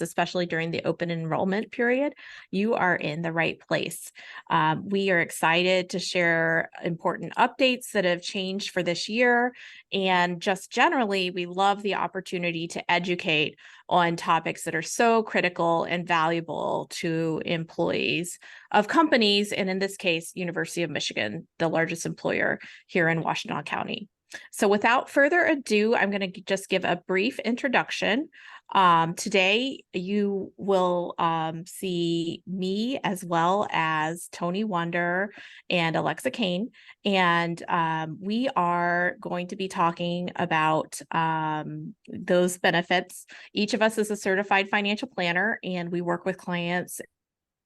especially during the open enrollment period, you are in the right place. We are excited to share important updates that have changed for this year. And just generally, we love the opportunity to educate on topics that are so critical and valuable to employees of companies, and in this case, University of Michigan, the largest employer here in Washtenaw County. So without further ado, I'm going to just give a brief introduction. Today, you will see me as well as Tony Wonder and Alexa Kane, and we are going to be talking about those benefits. Each of us is a certified financial planner, and we work with clients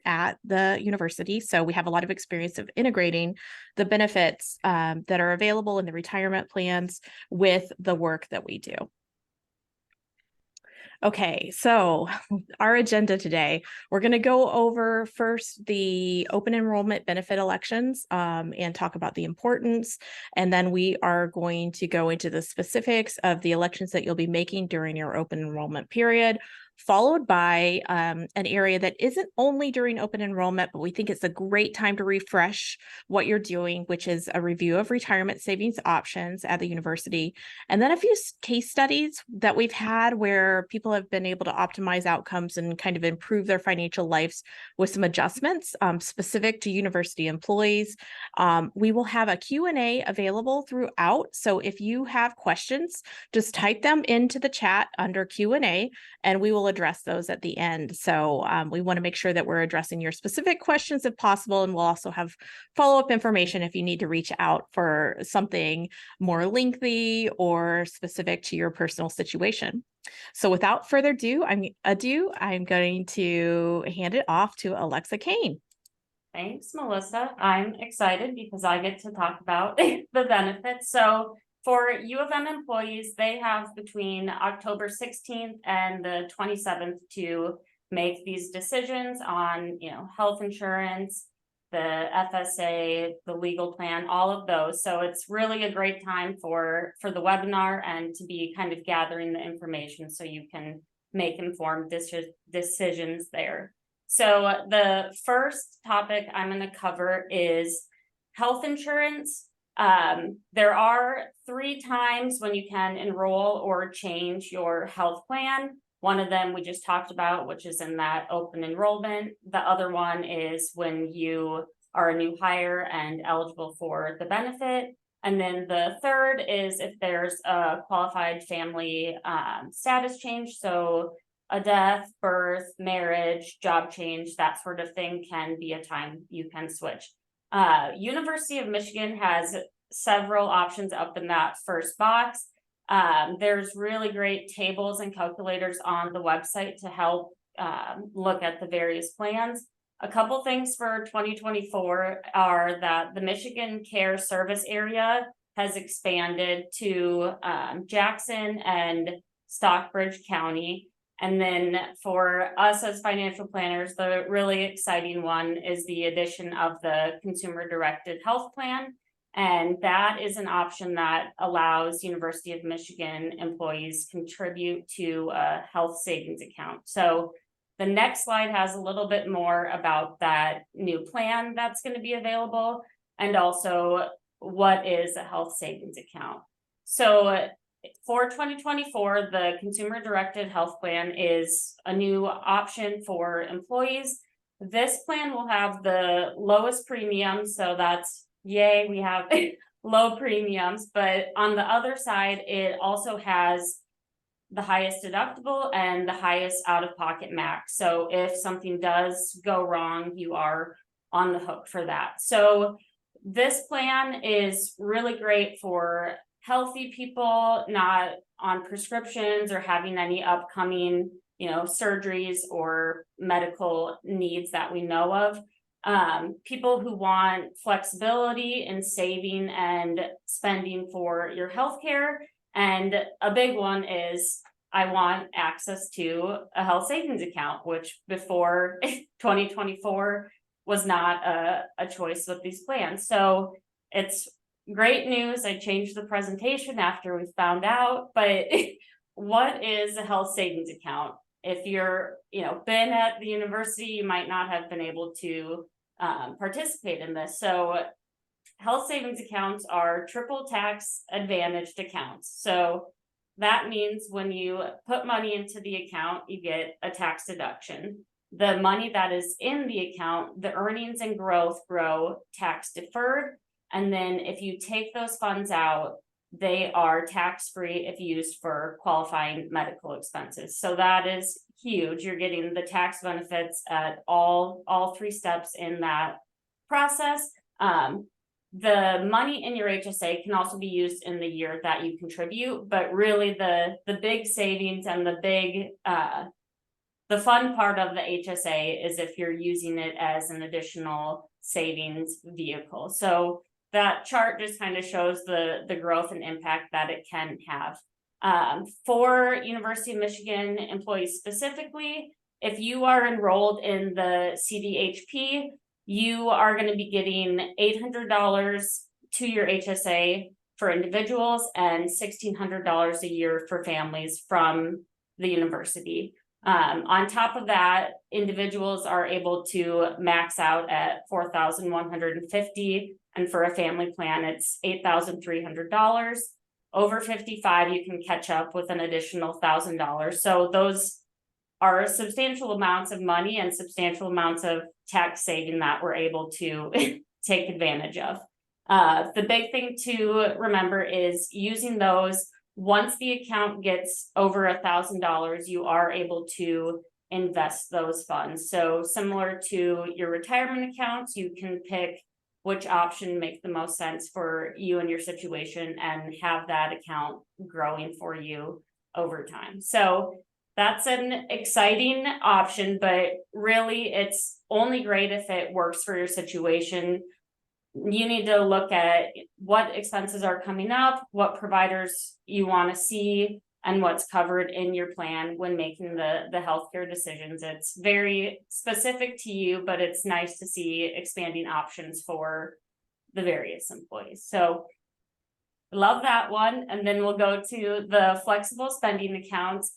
at the university. So we have a lot of experience of integrating the benefits that are available in the retirement plans with the work that we do. Okay, so our agenda today, we're going to go over first the open enrollment benefit elections and talk about the importance. And then we are going to go into the specifics of the elections that you'll be making during your open enrollment period, followed by an area that isn't only during open enrollment, but we think it's a great time to refresh what you're doing, which is a review of retirement savings options at the university. And then a few case studies that we've had where people have been able to optimize outcomes and kind of improve their financial lives with some adjustments specific to university employees. We will have a Q&A available throughout. So if you have questions, just type them into the chat under Q&A and we will address those at the end. So we want to make sure that we're addressing your specific questions if possible, and we'll also have follow-up information if you need to reach out for something more lengthy or specific to your personal situation. So without further ado, I'm going to hand it off to Alexa Kane. Thanks, Melissa. I'm excited because I get to talk about the benefits. So for U of M employees, they have between October 16th and the 27th to make these decisions on, health insurance, the FSA, the legal plan, all of those. So it's really a great time for the webinar and to be kind of gathering the information so you can make informed decisions there. So the first topic I'm going to cover is health insurance. There are 3 times when you can enroll or change your health plan. One of them we just talked about, which is in that open enrollment. The other one is when you are a new hire and eligible for the benefit. And then the third is if there's a qualified family status change. So a death, birth, marriage, job change, that sort of thing can be a time you can switch. University of Michigan has several options up in that first box. There's really great tables and calculators on the website to help look at the various plans. A couple things for 2024 are that the Michigan Care Service area has expanded to Jackson and Stockbridge County. And then for us as financial planners, the really exciting one is the addition of the consumer-directed health plan. And that is an option that allows University of Michigan employees contribute to a health savings account. So the next slide has a little bit more about that new plan that's going to be available and also what is a health savings account. So for 2024, the consumer-directed health plan is a new option for employees. This plan will have the lowest premium, so that's yay, we have low premiums, but on the other side, it also has the highest deductible and the highest out-of-pocket max. So if something does go wrong, you are on the hook for that. So this plan is really great for healthy people, not on prescriptions or having any upcoming, surgeries or medical needs that we know of. People who want flexibility in saving and spending for your healthcare. And a big one is I want access to a health savings account, which before 2024 was not a choice with these plans. So it's great news. I changed the presentation after we found out, but what is a health savings account? if you're, been at the university, you might not have been able to participate in this. So health savings accounts are triple tax advantaged accounts. So that means when you put money into the account, you get a tax deduction. The money that is in the account, the earnings and growth grow tax deferred. And then if you take those funds out, they are tax-free if used for qualifying medical expenses. So that is huge. You're getting the tax benefits at all three steps in that process. The money in your HSA can also be used in the year that you contribute, but really the big savings and the fun part of the HSA is if you're using it as an additional savings vehicle. So that chart just kind of shows the growth and impact that it can have. For University of Michigan employees specifically, if you are enrolled in the CDHP, you are going to be getting $800 to your HSA for individuals and $1,600 a year for families from the university. On top of that, individuals are able to max out at $4,150, and for a family plan, it's $8,300. Over 55, you can catch up with an additional $1,000. So those are substantial amounts of money and substantial amounts of tax saving that we're able to take advantage of. The big thing to remember is using those. Once the account gets over $1,000, you are able to invest those funds. So similar to your retirement accounts, you can pick which option makes the most sense for you and your situation and have that account growing for you over time. So that's an exciting option, but really it's only great if it works for your situation. You need to look at what expenses are coming up, what providers you want to see, and what's covered in your plan when making the healthcare decisions. It's very specific to you, but it's nice to see expanding options for the various employees. So love that one. And then we'll go to the flexible spending accounts.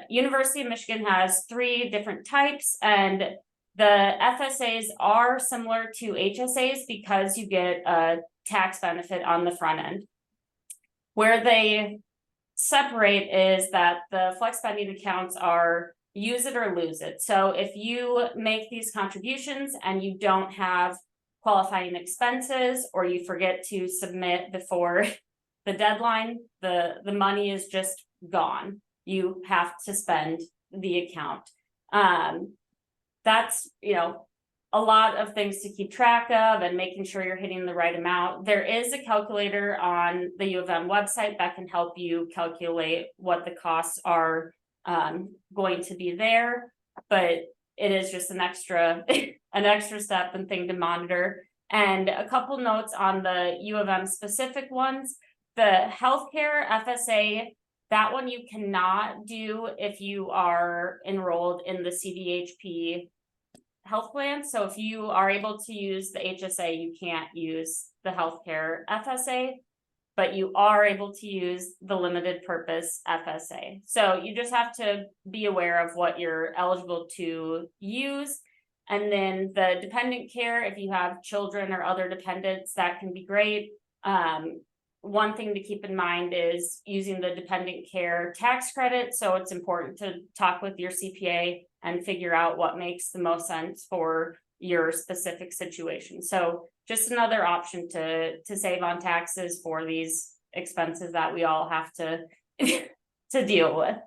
University of Michigan has 3 different types, and the FSAs are similar to HSAs because you get a tax benefit on the front end. Where they separate is that the flex spending accounts are use it or lose it. So if you make these contributions and you don't have qualifying expenses, or you forget to submit before the deadline, the money is just gone. You have to spend the account. That's, a lot of things to keep track of and making sure you're hitting the right amount. There is a calculator on the U of M website that can help you calculate what the costs are going to be there, but it is just an extra step and thing to monitor. And a couple notes on the U of M specific ones. The healthcare FSA, that one you cannot do if you are enrolled in the CDHP health plan. So if you are able to use the HSA, you can't use the healthcare FSA, but you are able to use the limited purpose FSA. So you just have to be aware of what you're eligible to use. And then the dependent care, if you have children or other dependents, that can be great. One thing to keep in mind is using the dependent care tax credit. So it's important to talk with your CPA and figure out what makes the most sense for your specific situation. So just another option to save on taxes for these expenses that we all have to to deal with.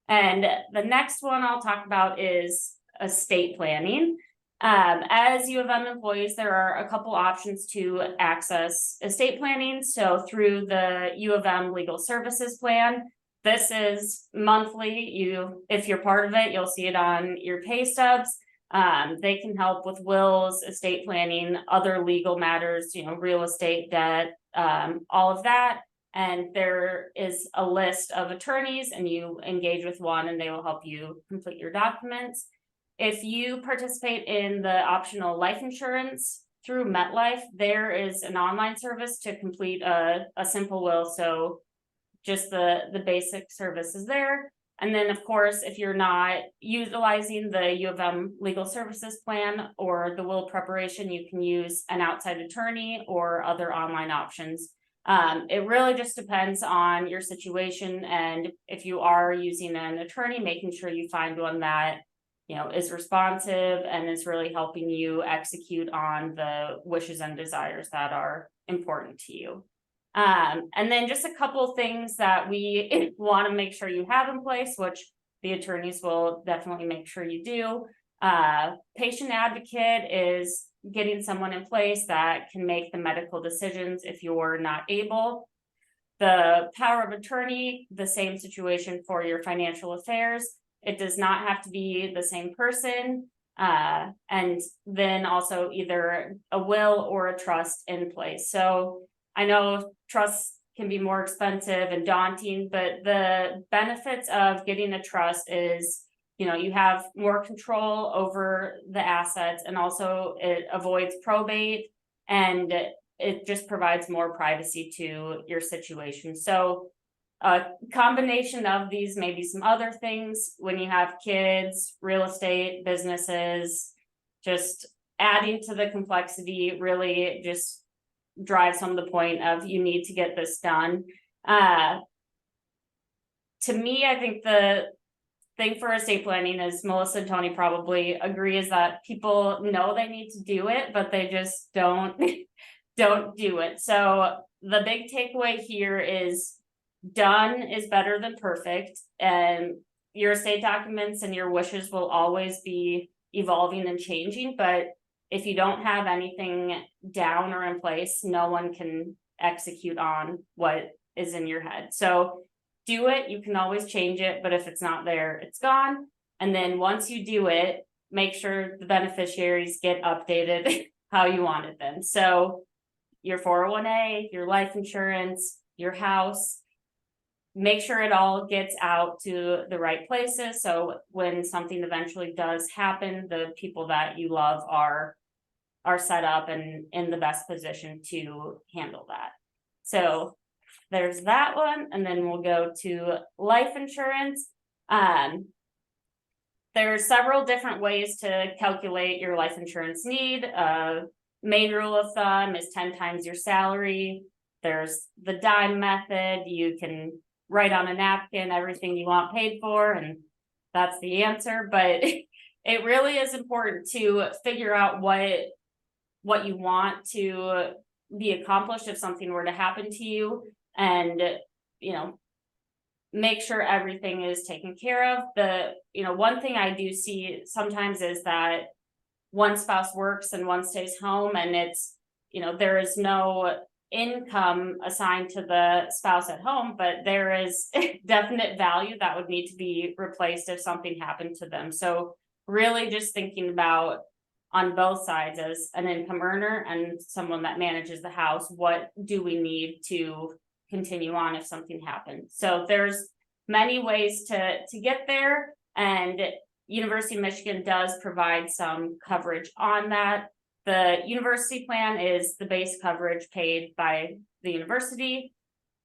And the next one I'll talk about is estate planning. As U of M employees, there are a couple options to access estate planning. So through the U of M legal services plan, this is monthly. If you're part of it, you'll see it on your pay stubs. They can help with wills, estate planning, other legal matters, real estate debt, all of that. And there is a list of attorneys, and you engage with one and they will help you complete your documents. If you participate in the optional life insurance through MetLife, there is an online service to complete a simple will. So just the basic services there. And then, of course, if you're not utilizing the U of M legal services plan or the will preparation, you can use an outside attorney or other online options. It really just depends on your situation, and if you are using an attorney, making sure you find one that, you know, is responsive and is really helping you execute on the wishes and desires that are important to you. And then just a couple things that we want to make sure you have in place, which the attorneys will definitely make sure you do. Patient advocate is getting someone in place that can make the medical decisions if you're not able. The power of attorney, the same situation for your financial affairs. It does not have to be the same person. And then also either a will or a trust in place. So I know trusts can be more expensive and daunting, but the benefits of getting a trust is, you know, you have more control over the assets, and also it avoids probate, and it just provides more privacy to your situation. So a combination of these, maybe some other things, when you have kids, real estate, businesses, just adding to the complexity really just drives home the point of you need to get this done. To me, I think the thing for estate planning is Melissa and Tony probably agree is that people know they need to do it, but they just don't do it. So the big takeaway here is done is better than perfect, and your estate documents and your wishes will always be evolving and changing, but if you don't have anything down or in place, no one can execute on what is in your head. So do it, you can always change it, but if it's not there, it's gone. And then once you do it, make sure the beneficiaries get updated how you wanted them. So your 401A, your life insurance, your house, make sure it all gets out to the right places. So when something eventually does happen, the people that you love are set up and in the best position to handle that. So there's that one. And then we'll go to life insurance. There are several different ways to calculate your life insurance need. Main rule of thumb is 10 times your salary. There's the dime method. You can write on a napkin everything you want paid for, and that's the answer. But it really is important to figure out what you want to be accomplished if something were to happen to you, and, you know, make sure everything is taken care of. One thing I do see sometimes is that one spouse works and one stays home, and it's, there is no income assigned to the spouse at home, but there is definite value that would need to be replaced if something happened to them. So really just thinking about on both sides, as an income earner and someone that manages the house, what do we need to continue on if something happens? So there's many ways to get there, and University of Michigan does provide some coverage on that. The university plan is the base coverage paid by the university.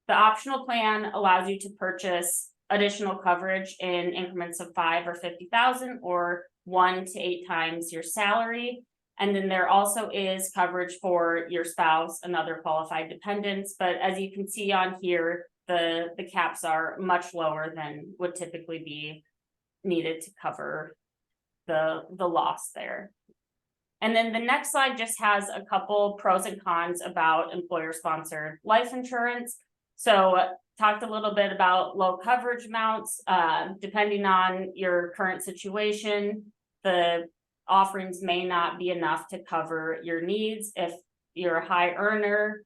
The optional plan allows you to purchase additional coverage in increments of 5 or 50,000, or 1 to 8 times your salary. And then there also is coverage for your spouse and other qualified dependents. But as you can see on here, the caps are much lower than would typically be needed to cover the loss there. And then the next slide just has a couple pros and cons about employer-sponsored life insurance. So talked a little bit about low coverage amounts. Depending on your current situation, the offerings may not be enough to cover your needs. If you're a high earner,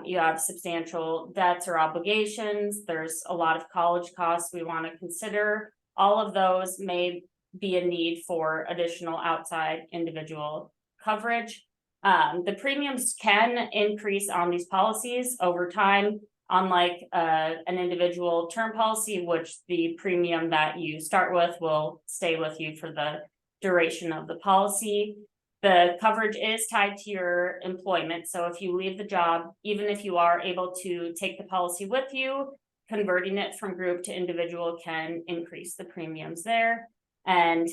you have substantial debts or obligations, there's a lot of college costs we want to consider. All of those may be a need for additional outside individual coverage. The premiums can increase on these policies over time, unlike an individual term policy, which the premium that you start with will stay with you for the duration of the policy. The coverage is tied to your employment. So if you leave the job, even if you are able to take the policy with you, converting it from group to individual can increase the premiums there. And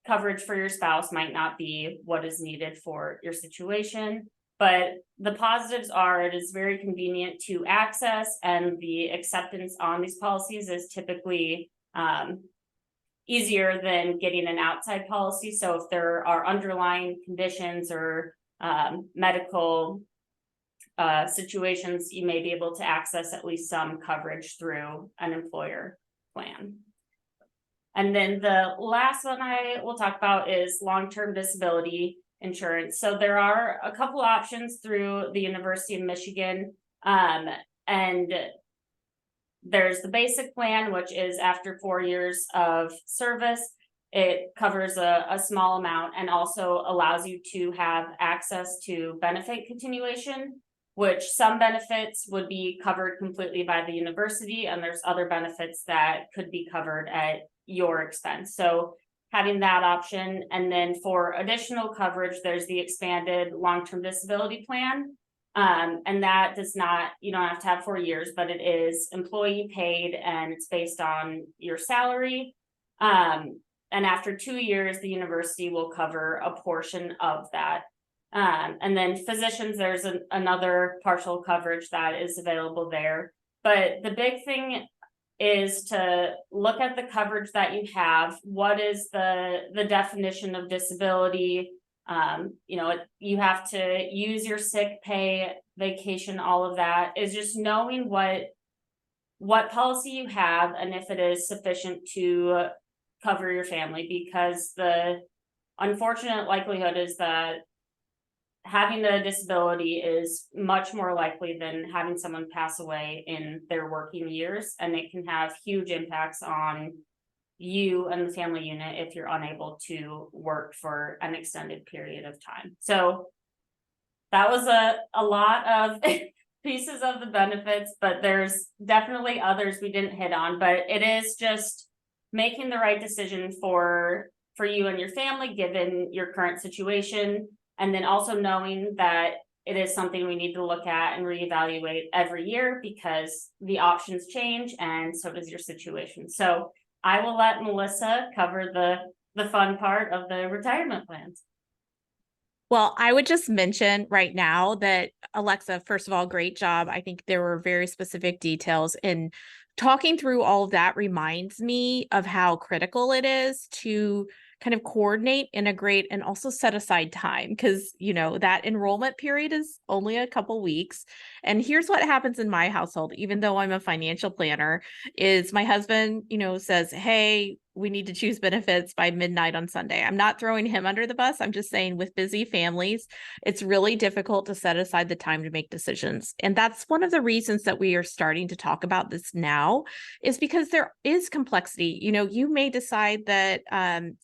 coverage for your spouse might not be what is needed for your situation. But the positives are it is very convenient to access, and the acceptance on these policies is typically easier than getting an outside policy. So if there are underlying conditions or medical situations, you may be able to access at least some coverage through an employer plan. And then the last one I will talk about is long-term disability insurance. So there are a couple options through the University of Michigan, and there's the basic plan, which is after 4 years of service, it covers a small amount and also allows you to have access to benefit continuation, which some benefits would be covered completely by the university, and there's other benefits that could be covered at your expense. So having that option, and then for additional coverage, there's the expanded long-term disability plan. And that does not, you don't have to have 4 years, but it is employee paid and it's based on your salary. And after 2 years, the university will cover a portion of that. And then physicians, there's another partial coverage that is available there. But the big thing is to look at the coverage that you have. What is the definition of disability? You have to use your sick pay, vacation, all of that. Is just knowing what policy you have and if it is sufficient to cover your family, because the unfortunate likelihood is that having a disability is much more likely than having someone pass away in their working years, and it can have huge impacts on you and the family unit if you're unable to work for an extended period of time. So that was a lot of pieces of the benefits, but there's definitely others we didn't hit on. But it is just making the right decision for you and your family given your current situation, and then also knowing that it is something we need to look at and reevaluate every year because the options change and so does your situation. So I will let Melissa cover the fun part of the retirement plans. Well, I would just mention right now that Alexa, first of all, great job. I think there were very specific details, and talking through all of that reminds me of how critical it is to kind of coordinate, integrate, and also set aside time, because, that enrollment period is only a couple weeks. And here's what happens in my household, even though I'm a financial planner, is my husband, says, hey, we need to choose benefits by midnight on Sunday. I'm not throwing him under the bus. I'm just saying with busy families, it's really difficult to set aside the time to make decisions. And that's one of the reasons that we are starting to talk about this now, is because there is complexity. You may decide that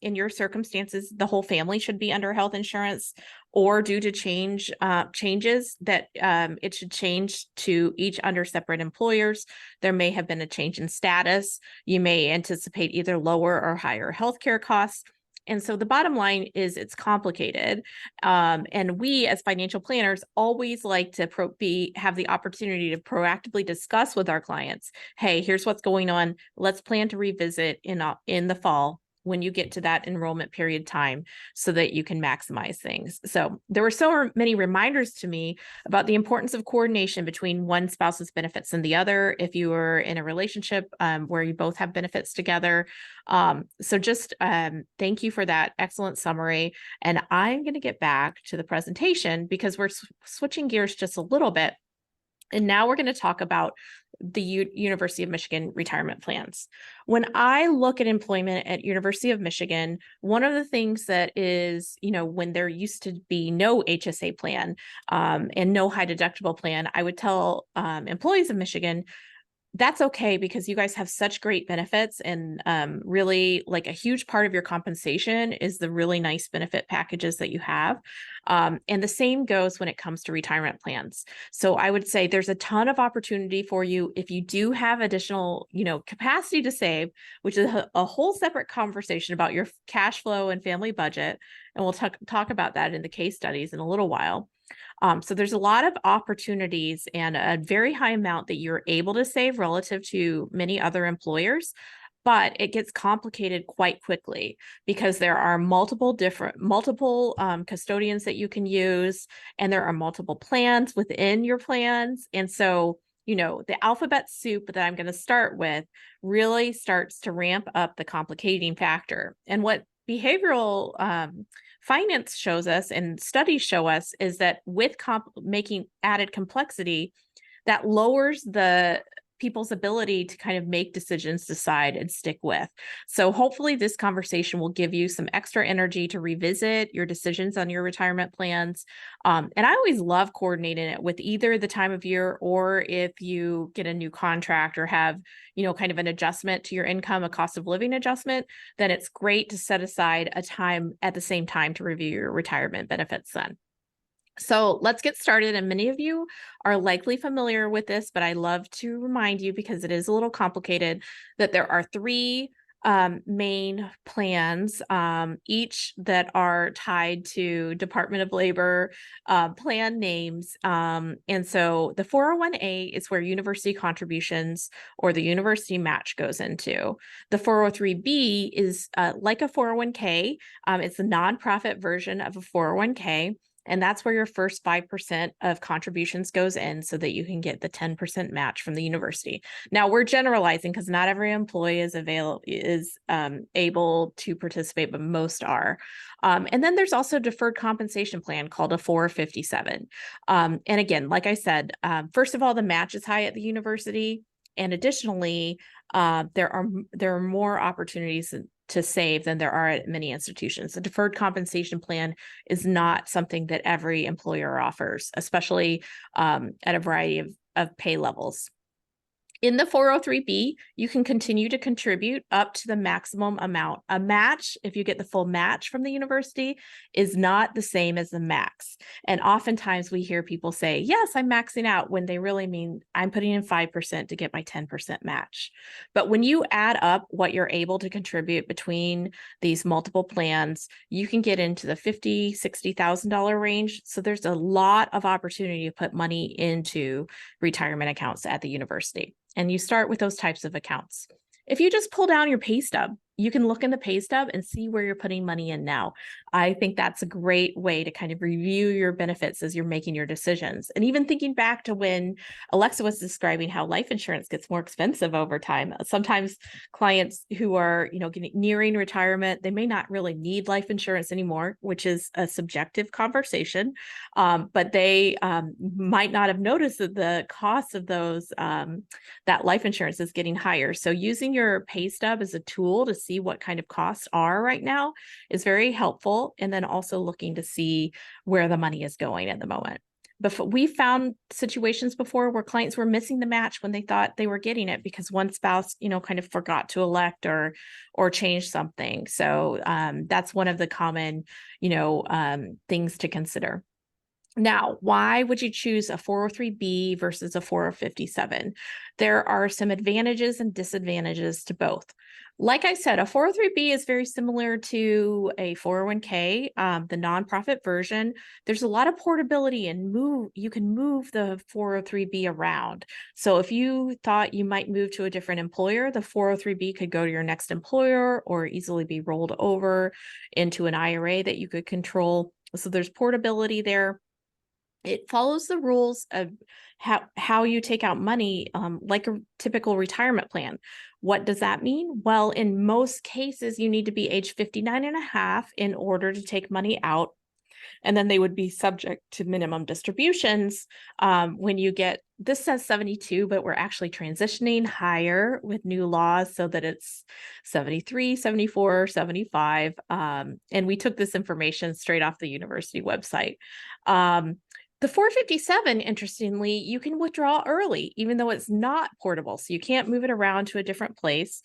in your circumstances, the whole family should be under health insurance, or due to changes that it should change to each under separate employers. There may have been a change in status. You may anticipate either lower or higher healthcare costs. And so the bottom line is it's complicated. And we as financial planners always like to have the opportunity to proactively discuss with our clients, hey, here's what's going on. Let's plan to revisit in the fall when you get to that enrollment period time so that you can maximize things. So there were so many reminders to me about the importance of coordination between one spouse's benefits and the other, if you were in a relationship where you both have benefits together. So just thank you for that excellent summary. And I'm going to get back to the presentation because we're switching gears just a little bit. And now we're going to talk about the University of Michigan retirement plans. When I look at employment at University of Michigan, one of the things that is, when there used to be no HSA plan and no high deductible plan, I would tell employees of Michigan, that's okay, because you guys have such great benefits, and really like a huge part of your compensation is the really nice benefit packages that you have. And the same goes when it comes to retirement plans. So I would say there's a ton of opportunity for you if you do have additional, capacity to save, which is a whole separate conversation about your cash flow and family budget. And we'll talk about that in the case studies in a little while. So there's a lot of opportunities and a very high amount that you're able to save relative to many other employers. But it gets complicated quite quickly because there are multiple custodians that you can use, and there are multiple plans within your plans. And so, the alphabet soup that I'm going to start with really starts to ramp up the complicating factor. And what behavioral finance shows us and studies show us is that with making added complexity, that lowers the people's ability to kind of make decisions, decide, and stick with. So hopefully this conversation will give you some extra energy to revisit your decisions on your retirement plans. And I always love coordinating it with either the time of year, or if you get a new contract or have, kind of an adjustment to your income, a cost of living adjustment, then it's great to set aside a time at the same time to review your retirement benefits then. So let's get started. And many of you are likely familiar with this, but I love to remind you, because it is a little complicated, that there are three main plans, each that are tied to Department of Labor plan names. And so the 401A is where university contributions or the university match goes into. The 403B is like a 401K. It's a nonprofit version of a 401K. And that's where your first 5% of contributions goes in so that you can get the 10% match from the university. Now we're generalizing because not every employee is able to participate, but most are. And then there's also a deferred compensation plan called a 457. And again, like I said, first of all, the match is high at the university. And additionally, there are more opportunities to save than there are at many institutions. The deferred compensation plan is not something that every employer offers, especially at a variety of pay levels. In the 403B, you can continue to contribute up to the maximum amount. A match, if you get the full match from the university, is not the same as the max. And oftentimes we hear people say, yes, I'm maxing out, when they really mean I'm putting in 5% to get my 10% match. But when you add up what you're able to contribute between these multiple plans, you can get into the $50,000, $60,000 range. So there's a lot of opportunity to put money into retirement accounts at the university. And you start with those types of accounts. If you just pull down your pay stub, you can look in the pay stub and see where you're putting money in now. I think that's a great way to kind of review your benefits as you're making your decisions. And even thinking back to when Alexa was describing how life insurance gets more expensive over time. Sometimes clients who are, nearing retirement, they may not really need life insurance anymore, which is a subjective conversation. But they might not have noticed that the cost of those, that life insurance is getting higher. So using your pay stub as a tool to see what kind of costs are right now is very helpful. And then also looking to see where the money is going at the moment. But we found situations before where clients were missing the match when they thought they were getting it because one spouse, kind of forgot to elect or change something. So that's one of the common, things to consider. Now, why would you choose a 403B versus a 457? There are some advantages and disadvantages to both. Like I said, a 403B is very similar to a 401K, the nonprofit version. There's a lot of portability and you can move the 403B around. So if you thought you might move to a different employer, the 403B could go to your next employer or easily be rolled over into an IRA that you could control. So there's portability there. It follows the rules of how you take out money, like a typical retirement plan. What does that mean? Well, in most cases, you need to be age 59 and a half in order to take money out. And then they would be subject to minimum distributions. When you get, this says 72, but we're actually transitioning higher with new laws so that it's 73, 74, 75. And we took this information straight off the university website. The 457, interestingly, you can withdraw early, even though it's not portable. So you can't move it around to a different place,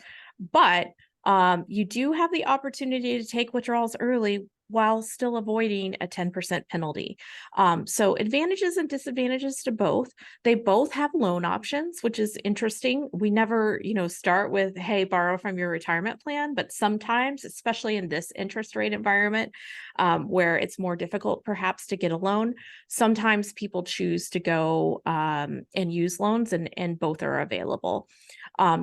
but you do have the opportunity to take withdrawals early while still avoiding a 10% penalty. So advantages and disadvantages to both. They both have loan options, which is interesting. We never, start with, hey, borrow from your retirement plan, but sometimes, especially in this interest rate environment, where it's more difficult perhaps to get a loan, sometimes people choose to go and use loans, and both are available.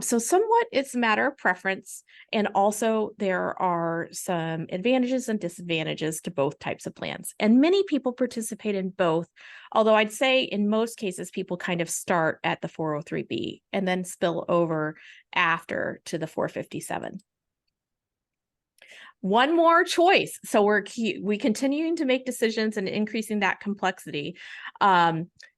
So somewhat it's a matter of preference. And also there are some advantages and disadvantages to both types of plans. And many people participate in both, although I'd say in most cases, people kind of start at the 403B and then spill over after to the 457. One more choice. So we continuing to make decisions and increasing that complexity.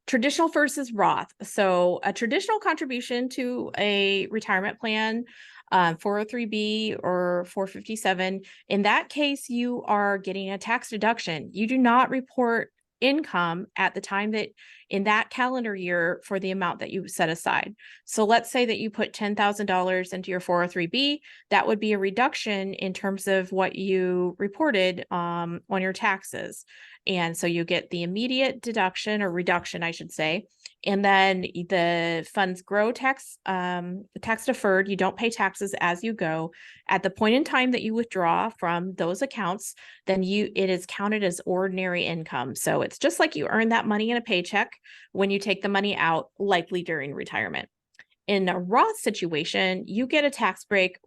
Traditional versus Roth. So a traditional contribution to a retirement plan, 403B or 457, in that case, you are getting a tax deduction. You do not report income at the time that in that calendar year for the amount that you set aside. So let's say that you put $10,000 into your 403B, that would be a reduction in terms of what you reported on your taxes. And so you get the immediate deduction or reduction, I should say. And then the funds grow tax deferred. You don't pay taxes as you go. At the point in time that you withdraw from those accounts, then it is counted as ordinary income. So it's just like you earn that money in a paycheck when you take the money out, likely during retirement. In a Roth situation, you get a tax break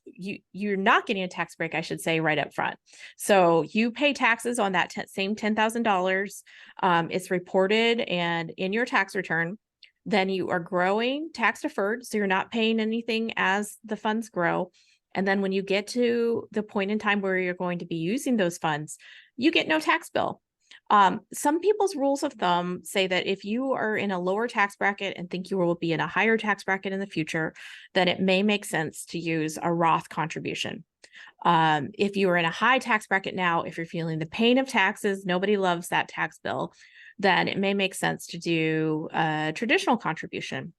you're not getting a tax break, I should say, right up front. So you pay taxes on that same $10,000. It's reported and in your tax return. Then you are growing tax deferred. So you're not paying anything as the funds grow. And then when you get to the point in time where you're going to be using those funds, you get no tax bill. Some people's rules of thumb say that if you are in a lower tax bracket and think you will be in a higher tax bracket in the future, then it may make sense to use a Roth contribution. If you are in a high tax bracket now, if you're feeling the pain of taxes, nobody loves that tax bill, then it may make sense to do a traditional contribution.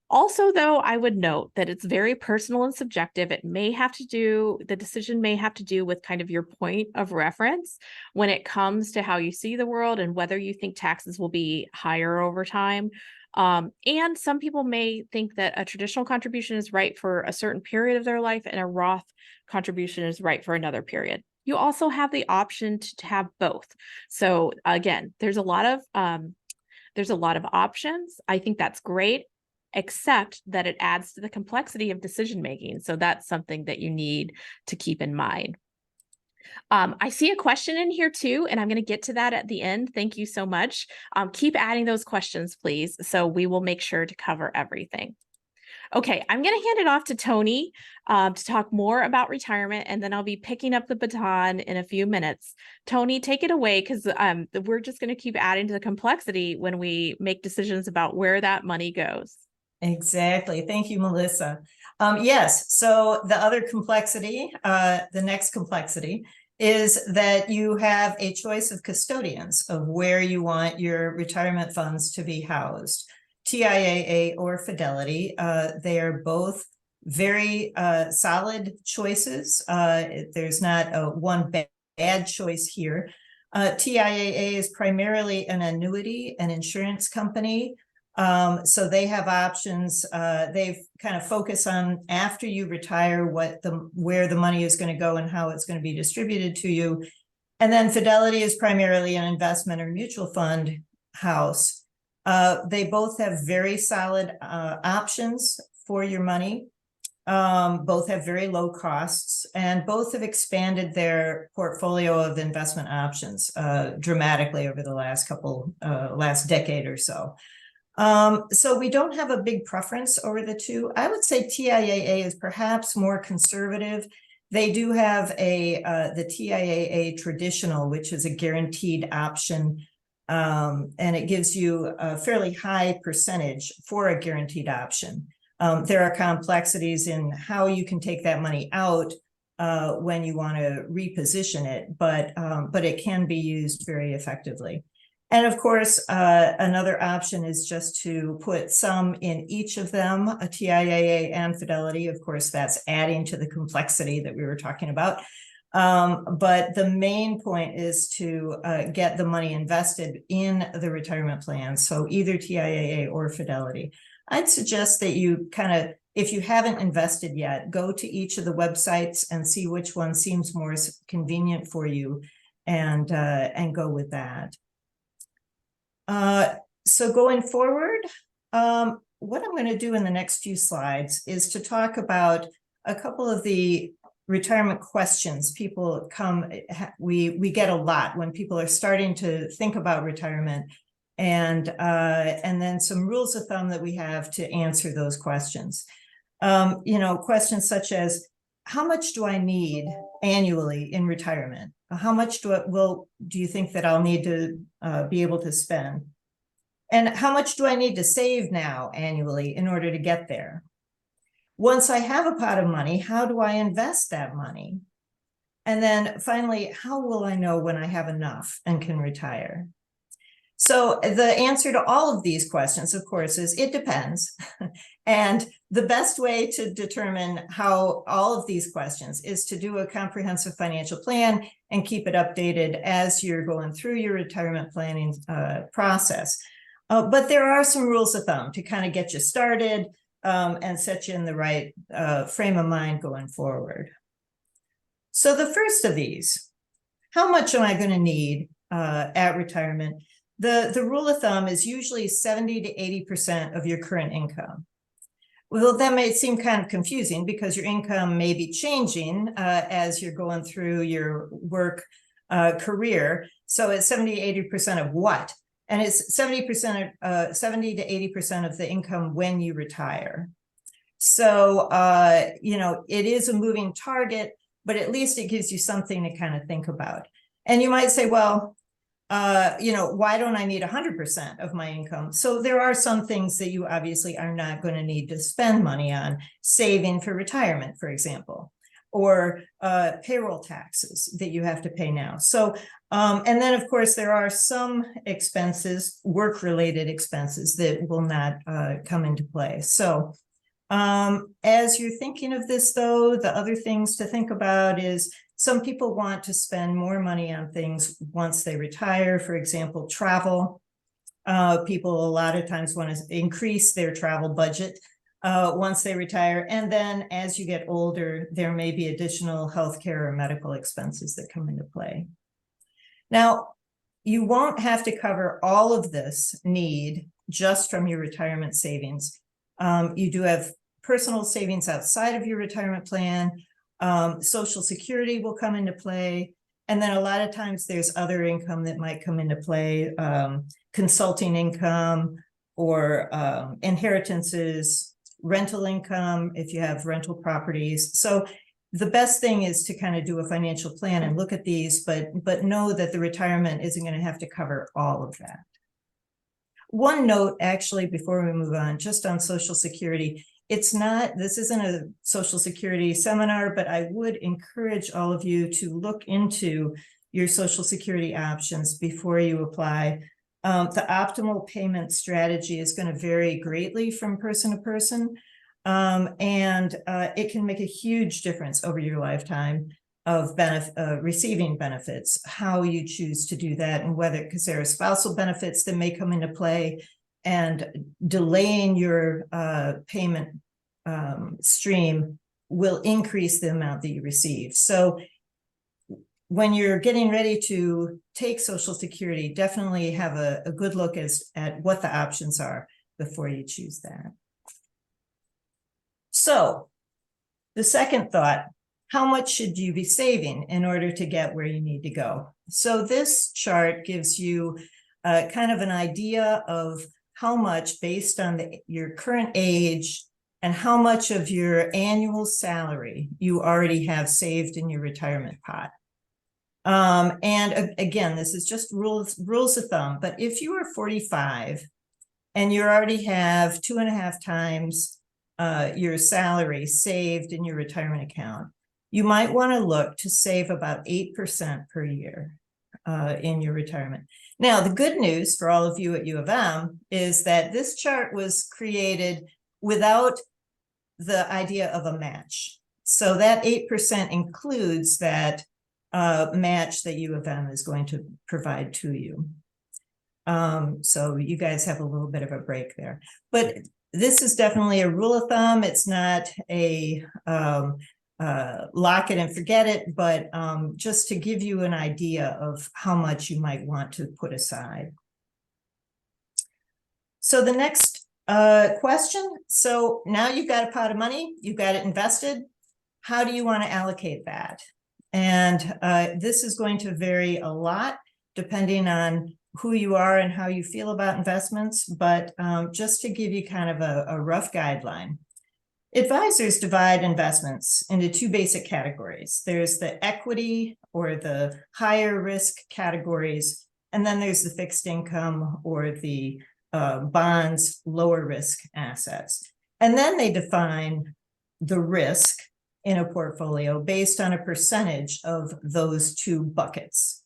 Also, though, I would note that it's very personal and subjective. The decision may have to do with kind of your point of reference when it comes to how you see the world and whether you think taxes will be higher over time. And some people may think that a traditional contribution is right for a certain period of their life and a Roth contribution is right for another period. You also have the option to have both. So again, there's a lot of options. I think that's great, except that it adds to the complexity of decision making. So that's something that you need to keep in mind. I see a question in here too, and I'm going to get to that at the end. Thank you so much. Keep adding those questions, please. So we will make sure to cover everything. Okay, I'm going to hand it off to Tony to talk more about retirement, and then I'll be picking up the baton in a few minutes. Tony, take it away, because we're just going to keep adding to the complexity when we make decisions about where that money goes. Exactly. Thank you, Melissa. Yes. So the other complexity, the next complexity is that you have a choice of custodians of where you want your retirement funds to be housed. TIAA or Fidelity, they are both very solid choices. There's not one bad choice here. TIAA is primarily an annuity and insurance company. So they have options. They've kind of focus on after you retire, where the money is going to go and how it's going to be distributed to you. And then Fidelity is primarily an investment or mutual fund house. They both have very solid options for your money. Both have very low costs, and both have expanded their portfolio of investment options dramatically over the last decade or so. So we don't have a big preference over the two. I would say TIAA is perhaps more conservative. They do have the TIAA traditional, which is a guaranteed option, and it gives you a fairly high percentage for a guaranteed option. There are complexities in how you can take that money out when you want to reposition it, but it can be used very effectively. And of course, another option is just to put some in each of them, a TIAA and Fidelity. Of course, that's adding to the complexity that we were talking about. But the main point is to get the money invested in the retirement plan. So either TIAA or Fidelity. I'd suggest that you kind of, if you haven't invested yet, go to each of the websites and see which one seems more convenient for you and go with that. So going forward, what I'm going to do in the next few slides is to talk about a couple of the retirement questions people we get a lot when people are starting to think about retirement, and then some rules of thumb that we have to answer those questions. Questions such as, how much do I need annually in retirement? How much do you think that I'll need to be able to spend? And how much do I need to save now annually in order to get there? Once I have a pot of money, how do I invest that money? And then finally, how will I know when I have enough and can retire? So the answer to all of these questions, of course, is it depends. And the best way to determine how all of these questions is to do a comprehensive financial plan and keep it updated as you're going through your retirement planning process. But there are some rules of thumb to kind of get you started and set you in the right frame of mind going forward. So the first of these, how much am I going to need at retirement? The rule of thumb is usually 70 to 80% of your current income. Well, that may seem kind of confusing because your income may be changing as you're going through your work career. So it's 70 to 80% of what? And it's 70 to 80% of the income when you retire. So, it is a moving target, but at least it gives you something to kind of think about. And you might say, well, why don't I need 100% of my income? So there are some things that you obviously are not going to need to spend money on, saving for retirement, for example, or payroll taxes that you have to pay now. So, and then of course, there are some expenses, work-related expenses that will not come into play. So as you're thinking of this, though, the other things to think about is some people want to spend more money on things once they retire. For example, travel. People a lot of times want to increase their travel budget once they retire. And then as you get older, there may be additional healthcare or medical expenses that come into play. Now, you won't have to cover all of this need just from your retirement savings. You do have personal savings outside of your retirement plan. Social Security will come into play. And then a lot of times there's other income that might come into play, consulting income or inheritances, rental income if you have rental properties. So the best thing is to kind of do a financial plan and look at these, but know that the retirement isn't going to have to cover all of that. One note, actually, before we move on, just on Social Security, this isn't a Social Security seminar, but I would encourage all of you to look into your Social Security options before you apply. The optimal payment strategy is going to vary greatly from person to person, and it can make a huge difference over your lifetime of receiving benefits, how you choose to do that, and whether, because there are spousal benefits that may come into play, and delaying your payment stream will increase the amount that you receive. So when you're getting ready to take Social Security, definitely have a good look at what the options are before you choose that. So the second thought, how much should you be saving in order to get where you need to go? So this chart gives you kind of an idea of how much, based on your current age and how much of your annual salary you already have saved in your retirement pot. And again, this is just rules of thumb, but if you are 45 and you already have 2.5 times your salary saved in your retirement account, you might want to look to save about 8% per year in your retirement. Now, the good news for all of you at U of M is that this chart was created without the idea of a match. So that 8% includes that match that U of M is going to provide to you. So you guys have a little bit of a break there, but this is definitely a rule of thumb. It's not a lock it and forget it, but just to give you an idea of how much you might want to put aside. So the next question. So now you've got a pot of money, you've got it invested. How do you want to allocate that? And this is going to vary a lot depending on who you are and how you feel about investments. But just to give you kind of a rough guideline, advisors divide investments into two basic categories. There's the equity or the higher risk categories, and then there's the fixed income or the bonds, lower risk assets. And then they define the risk in a portfolio based on a percentage of those two buckets.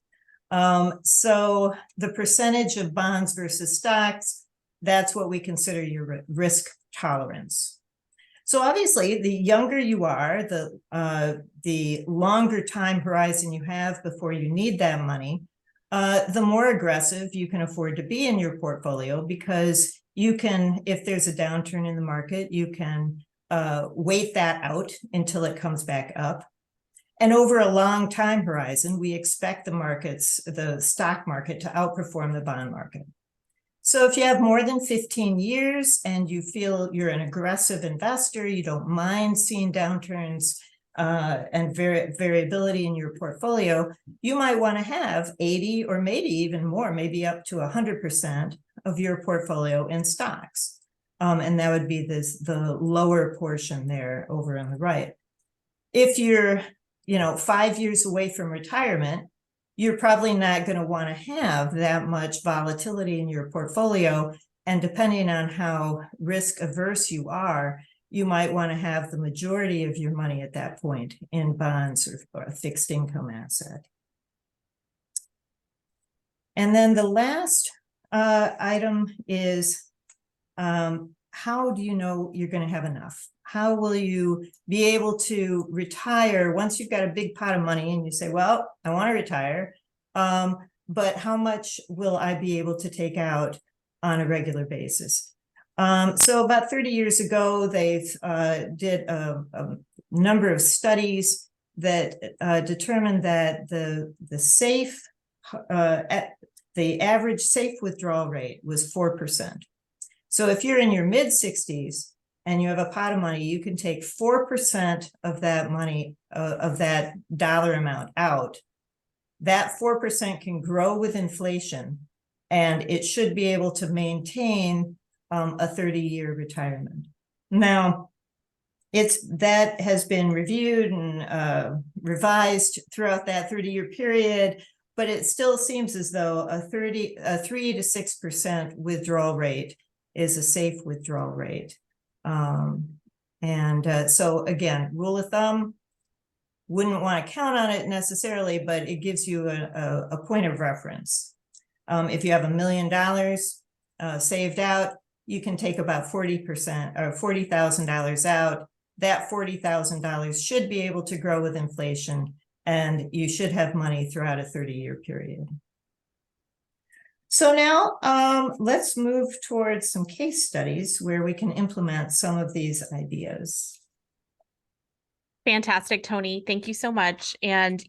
So the percentage of bonds versus stocks, that's what we consider your risk tolerance. So obviously, the younger you are, the longer time horizon you have before you need that money, the more aggressive you can afford to be in your portfolio, because you can, if there's a downturn in the market, you can wait that out until it comes back up. And over a long time horizon, we expect the stock market to outperform the bond market. So if you have more than 15 years and you feel you're an aggressive investor, you don't mind seeing downturns and variability in your portfolio, you might want to have 80 or maybe even more, maybe up to 100% of your portfolio in stocks. And that would be the lower portion there over on the right. If you're 5 years away from retirement, you're probably not going to want to have that much volatility in your portfolio. And depending on how risk averse you are, you might want to have the majority of your money at that point in bonds or a fixed income asset. And then the last item is, how do you know you're going to have enough? How will you be able to retire once you've got a big pot of money and you say, well, I want to retire, but how much will I be able to take out on a regular basis? So about 30 years ago, they did a number of studies that determined that the average safe withdrawal rate was 4%. So if you're in your mid 60s and you have a pot of money, you can take 4% of that money, of that dollar amount out. That 4% can grow with inflation, and it should be able to maintain a 30-year retirement. Now, that has been reviewed and revised throughout that 30-year period, but it still seems as though a 3 to 6% withdrawal rate is a safe withdrawal rate. So again, rule of thumb, wouldn't want to count on it necessarily, but it gives you a point of reference. If you have $1 million saved out, you can take about 40% or $40,000 out. That $40,000 should be able to grow with inflation, and you should have money throughout a 30-year period. So now let's move towards some case studies where we can implement some of these ideas. Fantastic, Tony. Thank you so much. And,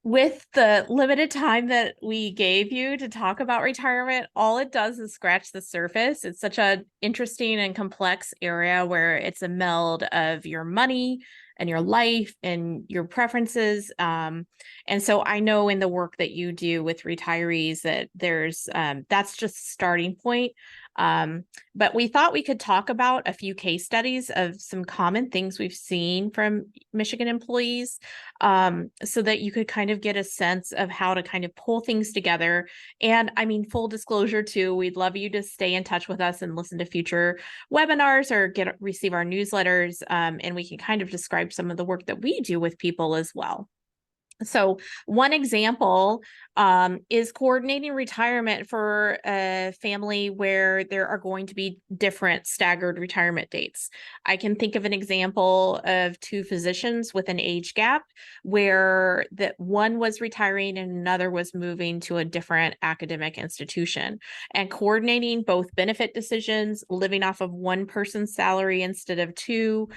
with the limited time that we gave you to talk about retirement, all it does is scratch the surface. It's such an interesting and complex area where it's a meld of your money and your life and your preferences. And so I know in the work that you do with retirees that there's, that's just a starting point. But we thought we could talk about a few case studies of some common things we've seen from Michigan employees, so that you could kind of get a sense of how to kind of pull things together. And I mean, full disclosure too, we'd love you to stay in touch with us and listen to future webinars or receive our newsletters. And we can kind of describe some of the work that we do with people as well. So one example is coordinating retirement for a family where there are going to be different staggered retirement dates. I can think of an example of two physicians with an age gap where that one was retiring and another was moving to a different academic institution, and coordinating both benefit decisions, living off of one person's salary instead of two.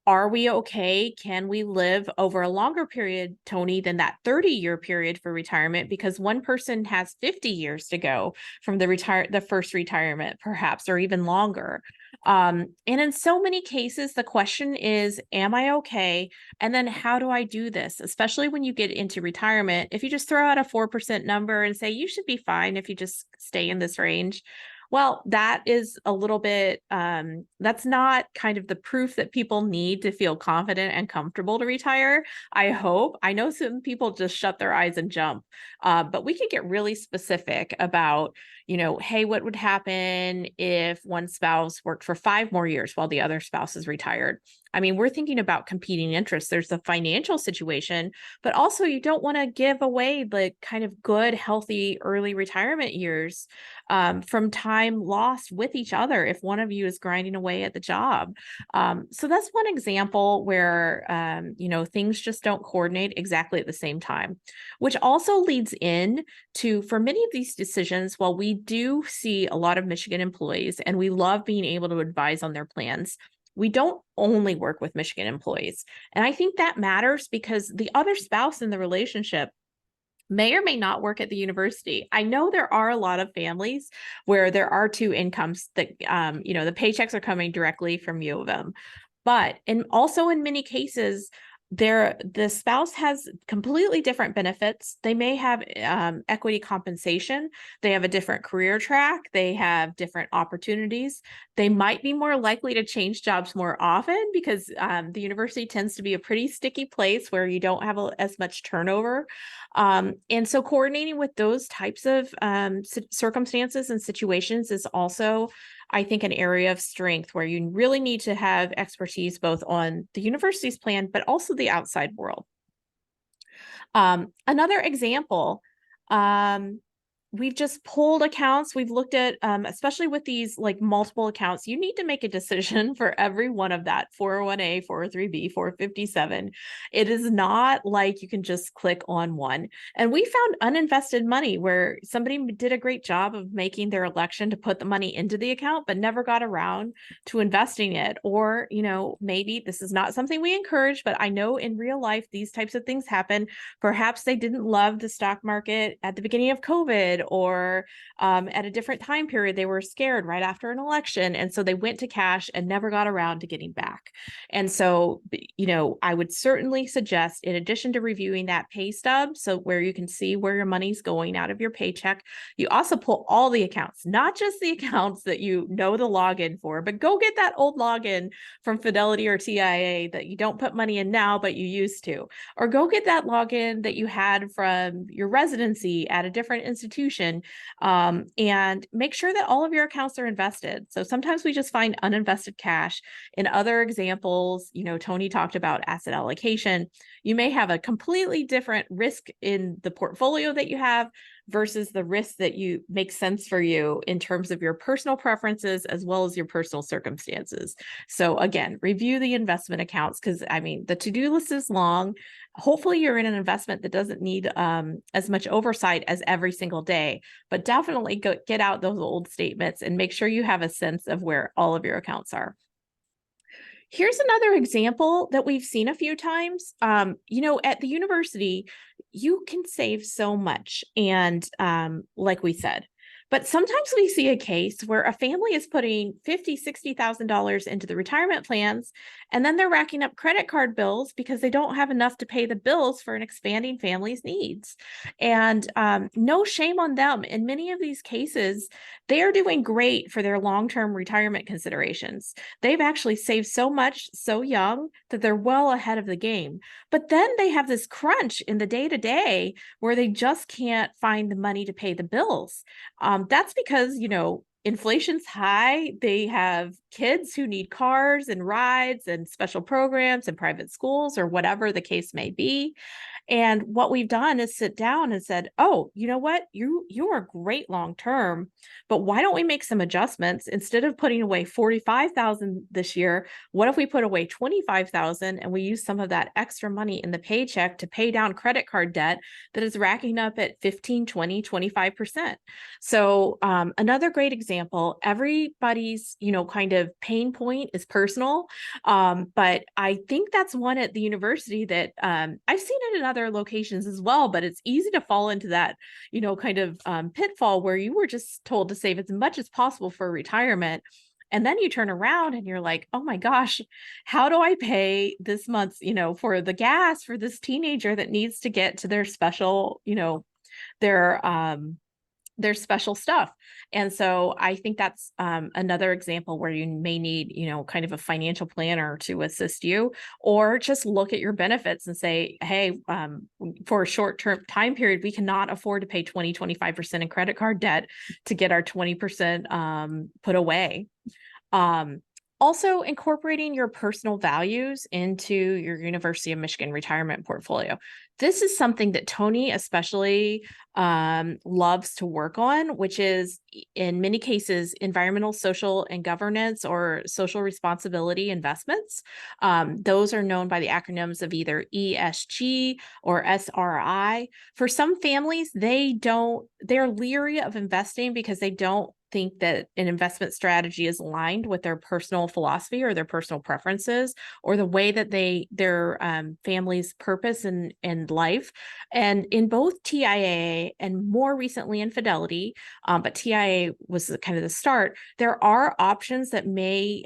Are we okay? Can we live over a longer period, Tony, than that 30-year period for retirement? Because one person has 50 years to go from the first retirement, perhaps, or even longer. And in so many cases, the question is, am I okay? And then how do I do this? Especially when you get into retirement, if you just throw out a 4% number and say, you should be fine if you just stay in this range. Well, that is a little bit, that's not kind of the proof that people need to feel confident and comfortable to retire. I hope. I know some people just shut their eyes and jump, but we could get really specific about, hey, what would happen if one spouse worked for 5 more years while the other spouse is retired? I mean, we're thinking about competing interests. There's the financial situation, but also you don't want to give away the kind of good, healthy early retirement years from time lost with each other if one of you is grinding away at the job. So that's one example where, things just don't coordinate exactly at the same time, which also leads in to, for many of these decisions, while we do see a lot of Michigan employees and we love being able to advise on their plans, we don't only work with Michigan employees. And I think that matters because the other spouse in the relationship may or may not work at the university. I know there are a lot of families where there are two incomes that, the paychecks are coming directly from U of M. But also in many cases, the spouse has completely different benefits. They may have equity compensation. They have a different career track. They have different opportunities. They might be more likely to change jobs more often because the university tends to be a pretty sticky place where you don't have as much turnover. And so coordinating with those types of circumstances and situations is also, I think, an area of strength where you really need to have expertise both on the university's plan, but also the outside world. Another example, we've just pulled accounts. We've looked at, especially with these like multiple accounts, you need to make a decision for every one of that 401a, 403b, 457. It is not like you can just click on one. And we found uninvested money where somebody did a great job of making their election to put the money into the account, but never got around to investing it. Or, maybe this is not something we encourage, but I know in real life, these types of things happen. Perhaps they didn't love the stock market at the beginning of COVID, or at a different time period, they were scared right after an election. And so they went to cash and never got around to getting back. And so, I would certainly suggest, in addition to reviewing that pay stub, so where you can see where your money's going out of your paycheck, you also pull all the accounts, not just the accounts that you know the login for, but go get that old login from Fidelity or TIAA that you don't put money in now, but you used to, or go get that login that you had from your residency at a different institution, and make sure that all of your accounts are invested. So sometimes we just find uninvested cash. In other examples, Tony talked about asset allocation. You may have a completely different risk in the portfolio that you have versus the risk that makes sense for you in terms of your personal preferences as well as your personal circumstances. So again, review the investment accounts because the to-do list is long. Hopefully you're in an investment that doesn't need as much oversight as every single day, but definitely get out those old statements and make sure you have a sense of where all of your accounts are. Here's another example that we've seen a few times. At the university, you can save so much. And like we said, but sometimes we see a case where a family is putting $50,000, $60,000 into the retirement plans, and then they're racking up credit card bills because they don't have enough to pay the bills for an expanding family's needs. And no shame on them. In many of these cases, they are doing great for their long-term retirement considerations. They've actually saved so much so young that they're well ahead of the game. But then they have this crunch in the day-to-day where they just can't find the money to pay the bills. That's because, inflation's high. They have kids who need cars and rides and special programs and private schools or whatever the case may be. And what we've done is sit down and said, oh, you know what? You are great long term, but why don't we make some adjustments? Instead of putting away 45,000 this year, what if we put away 25,000 and we use some of that extra money in the paycheck to pay down credit card debt that is racking up at 15, 20, 25%. So another great example, everybody's, kind of pain point is personal. But I think that's one at the university that I've seen it in other locations as well, but it's easy to fall into that, kind of pitfall where you were just told to save as much as possible for retirement. And then you turn around and you're like, oh my gosh, how do I pay this month's, for the gas for this teenager that needs to get to their special, their special stuff. And so I think that's another example where you may need, kind of a financial planner to assist you, or just look at your benefits and say, hey, for a short-term time period, we cannot afford to pay 20, 25% in credit card debt to get our 20% put away. Also incorporating your personal values into your University of Michigan retirement portfolio. This is something that Tony especially loves to work on, which is in many cases, environmental, social, and governance or social responsibility investments. Those are known by the acronyms of either ESG or SRI. For some families, they're leery of investing because they don't think that an investment strategy is aligned with their personal philosophy or their personal preferences or the way that their family's purpose and life. And in both TIAA and more recently in Fidelity, but TIAA was kind of the start, there are options that may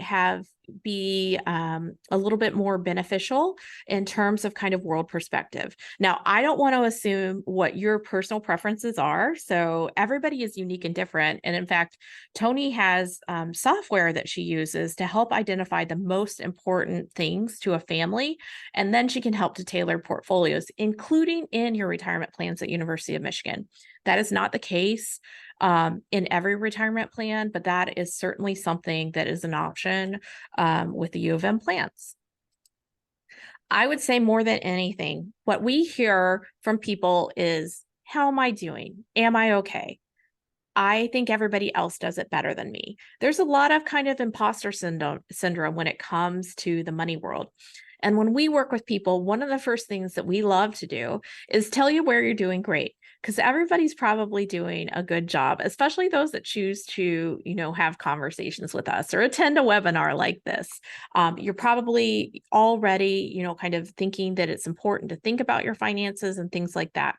be a little bit more beneficial in terms of kind of world perspective. Now, I don't want to assume what your personal preferences are. So everybody is unique and different. And in fact, Tony has software that she uses to help identify the most important things to a family. And then she can help to tailor portfolios, including in your retirement plans at University of Michigan. That is not the case in every retirement plan, but that is certainly something that is an option with the U of M plans. I would say more than anything, what we hear from people is, how am I doing? Am I okay? I think everybody else does it better than me. There's a lot of kind of imposter syndrome when it comes to the money world. And when we work with people, one of the first things that we love to do is tell you where you're doing great, because everybody's probably doing a good job, especially those that choose to, have conversations with us or attend a webinar like this. You're probably already, kind of thinking that it's important to think about your finances and things like that.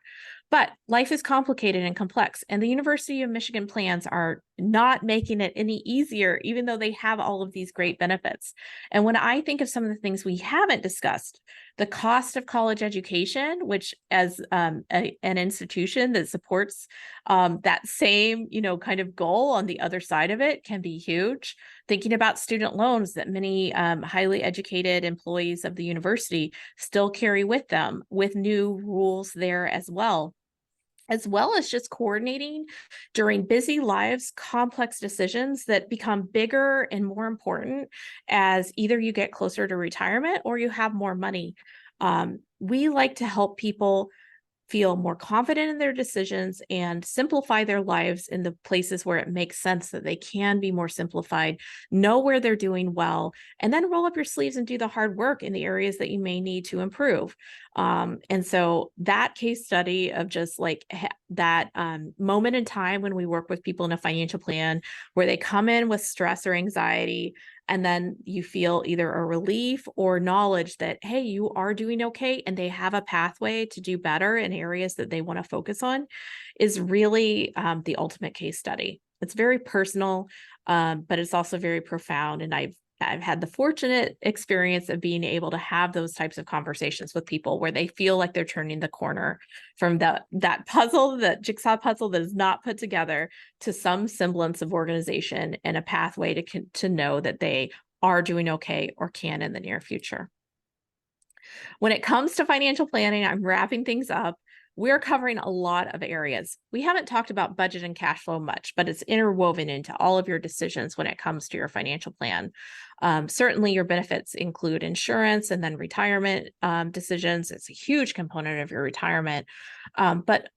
But life is complicated and complex, and the University of Michigan plans are not making it any easier, even though they have all of these great benefits. And when I think of some of the things we haven't discussed, the cost of college education, which as an institution that supports that same, kind of goal on the other side of it can be huge. Thinking about student loans that many highly educated employees of the university still carry with them, with new rules there as well as just coordinating during busy lives, complex decisions that become bigger and more important as either you get closer to retirement or you have more money. We like to help people feel more confident in their decisions and simplify their lives in the places where it makes sense that they can be more simplified, know where they're doing well, and then roll up your sleeves and do the hard work in the areas that you may need to improve. And so that case study of just like that moment in time when we work with people in a financial plan where they come in with stress or anxiety, and then you feel either a relief or knowledge that, hey, you are doing okay, and they have a pathway to do better in areas that they want to focus on, is really the ultimate case study. It's very personal, but it's also very profound. And I've had the fortunate experience of being able to have those types of conversations with people where they feel like they're turning the corner from that jigsaw puzzle that is not put together to some semblance of organization and a pathway to know that they are doing okay or can in the near future. When it comes to financial planning, I'm wrapping things up. we're covering a lot of areas. We haven't talked about budget and cash flow much, but it's interwoven into all of your decisions when it comes to your financial plan. Certainly your benefits include insurance and then retirement decisions. It's a huge component of your retirement. But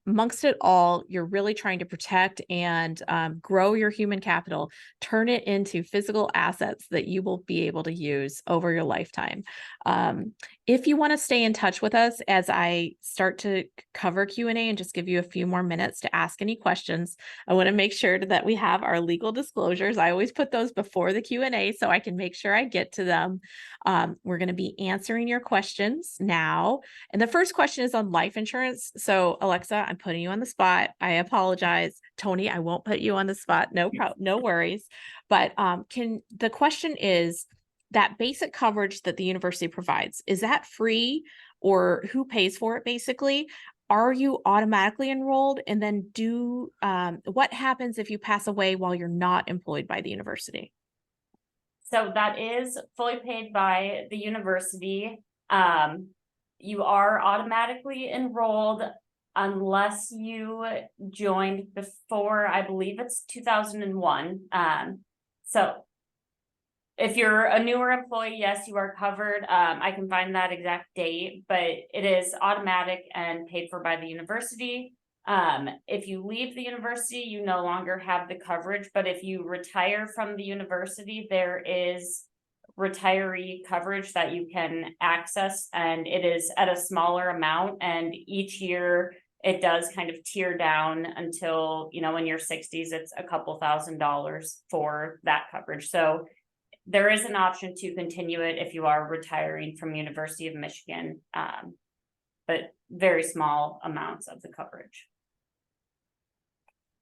amongst it all, you're really trying to protect and grow your human capital, turn it into physical assets that you will be able to use over your lifetime. If you want to stay in touch with us as I start to cover Q&A and just give you a few more minutes to ask any questions, I want to make sure that we have our legal disclosures. I always put those before the Q&A so I can make sure I get to them. We're going to be answering your questions now. And the first question is on life insurance. So Alexa, I'm putting you on the spot. I apologize. Tony, I won't put you on the spot. No worries. But the question is, that basic coverage that the university provides, is that free, or who pays for it basically? Are you automatically enrolled? And then what happens if you pass away while you're not employed by the university? So that is fully paid by the university. You are automatically enrolled unless you joined before, I believe it's 2001. So if you're a newer employee, yes, you are covered. I can find that exact date, but it is automatic and paid for by the university. If you leave the university, you no longer have the coverage, but if you retire from the university, there is retiree coverage that you can access, and it is at a smaller amount, and each year it does kind of tier down until, you know, in your 60s, it's a couple $1,000s for that coverage. So there is an option to continue it if you are retiring from University of Michigan, but very small amounts of the coverage.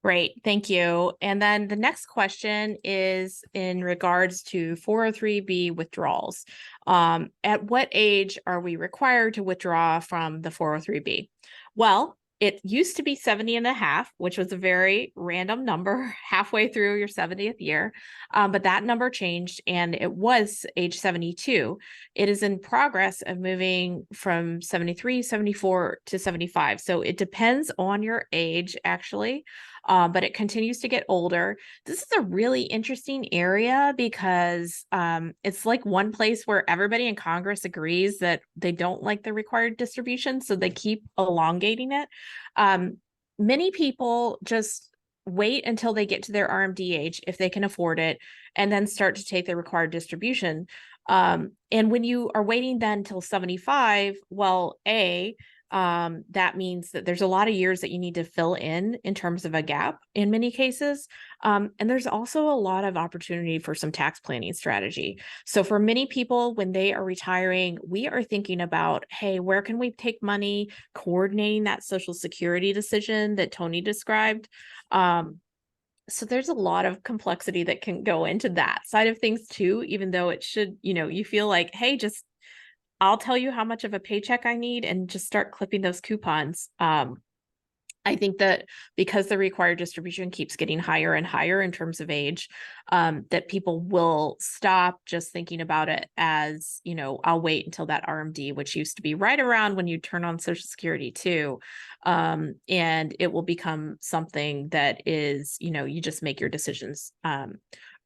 Great, thank you. And then the next question is in regards to 403B withdrawals. At what age are we required to withdraw from the 403B? Well, it used to be 70 and a half, which was a very random number halfway through your 70th year. But that number changed and it was age 72. It is in progress of moving from 73, 74 to 75. So it depends on your age, actually. But it continues to get older. This is a really interesting area because it's like one place where everybody in Congress agrees that they don't like the required distribution, so they keep elongating it. Many people just wait until they get to their RMD age, if they can afford it, and then start to take the required distribution. And when you are waiting then till 75, well, that means that there's a lot of years that you need to fill in terms of a gap in many cases. And there's also a lot of opportunity for some tax planning strategy. So for many people, when they are retiring, we are thinking about, hey, where can we take money, coordinating that Social Security decision that Tony described. So there's a lot of complexity that can go into that side of things too, even though it should, you feel like, hey, I'll tell you how much of a paycheck I need and just start clipping those coupons. I think that because the required distribution keeps getting higher and higher in terms of age, that people will stop just thinking about it as, I'll wait until that RMD, which used to be right around when you turn on Social Security too. And it will become something that is, you just make your decisions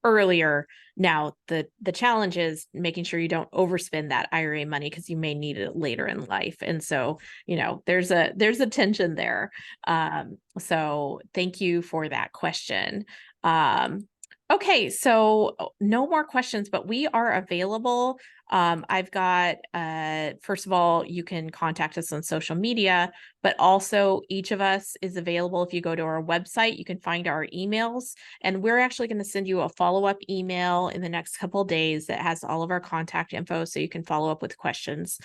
earlier. Now, the challenge is making sure you don't overspend that IRA money because you may need it later in life. And so, there's a tension there. So thank you for that question. Okay, so no more questions, but we are available. I've got, first of all, you can contact us on social media, but also each of us is available. If you go to our website, you can find our emails, and we're actually going to send you a follow-up email in the next couple of days that has all of our contact info so you can follow up with questions.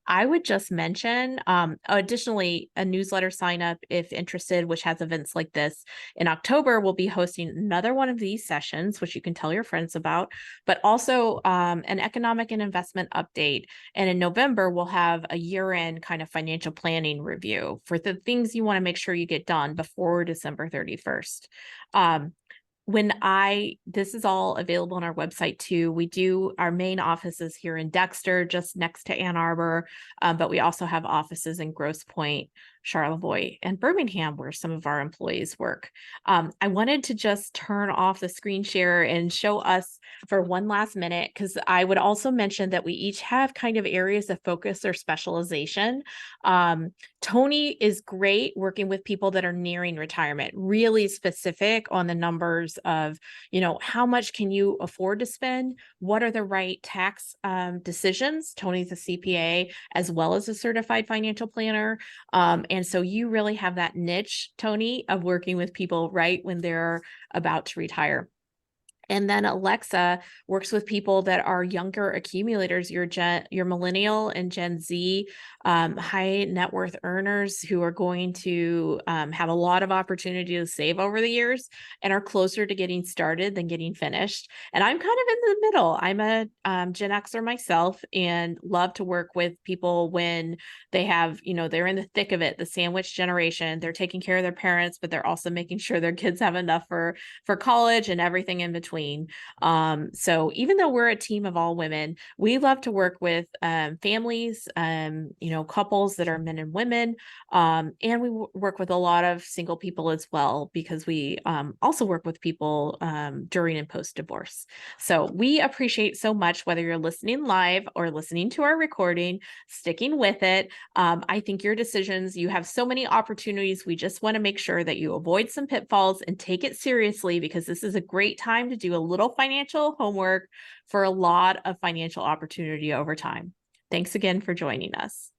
I would just mention, additionally, a newsletter sign up if interested, which has events like this. In October, we'll be hosting another one of these sessions, which you can tell your friends about, but also an economic and investment update. And in November, we'll have a year-end kind of financial planning review for the things you want to make sure you get done before December 31st. this is all available on our website too. Our main office is here in Dexter, just next to Ann Arbor. But we also have offices in Grosse Pointe, Charlevoix, and Birmingham, where some of our employees work. I wanted to just turn off the screen share and show us for one last minute, because I would also mention that we each have kind of areas of focus or specialization. Tony is great working with people that are nearing retirement, really specific on the numbers of, how much can you afford to spend? What are the right tax decisions? Tony's a CPA as well as a certified financial planner. And so you really have that niche, Tony, of working with people right when they're about to retire. And then Alexa works with people that are younger accumulators, your millennial and Gen Z, high net worth earners who are going to have a lot of opportunity to save over the years and are closer to getting started than getting finished. And I'm kind of in the middle. I'm a Gen Xer myself and love to work with people when they have, they're in the thick of it, the sandwich generation. They're taking care of their parents, but they're also making sure their kids have enough for college and everything in between. So even though we're a team of all women, we love to work with families, couples that are men and women, and we work with a lot of single people as well, because we also work with people during and post divorce. So we appreciate so much whether you're listening live or listening to our recording, sticking with it. I think your decisions, you have so many opportunities. We just want to make sure that you avoid some pitfalls and take it seriously, because this is a great time to do a little financial homework for a lot of financial opportunity over time. Thanks again for joining us.